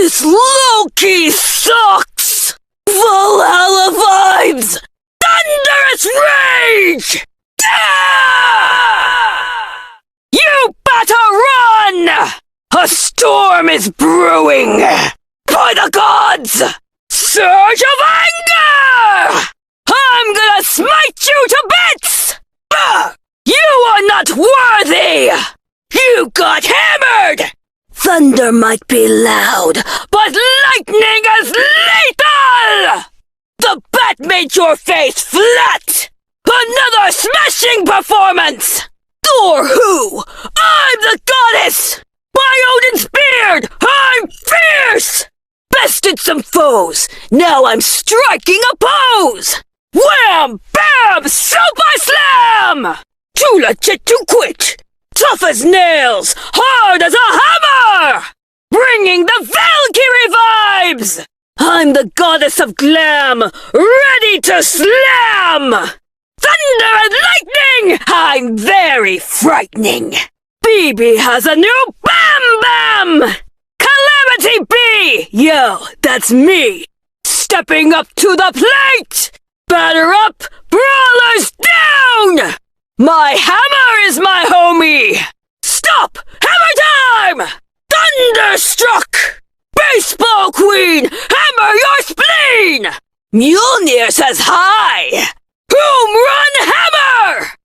This low-key sucks! Valhalla vibes! Thunderous rage! You better run! A storm is brewing! By the gods! Surge of anger! I'm gonna smite you to bits! You are not worthy! You got hammered! Thunder might be loud, but lightning is lethal! The bat made your face flat! Another smashing performance! Thor who? I'm the goddess! By Odin's beard, I'm fierce! Bested some foes, now I'm striking a pose! Wham! Bam! Super slam! Too legit to quit! Tough as nails, hard as a hammer! Bringing the Valkyrie vibes! I'm the goddess of glam, ready to slam! Thunder and lightning! I'm very frightening! Bibi has a new Bam Bam! Calamity B! Yo, that's me! Stepping up to the plate! Batter up, brawlers down! My hammer is my homie! Stop! Hammer time! Thunderstruck! Baseball queen! Hammer your spleen! Mjolnir says hi! Home run hammer!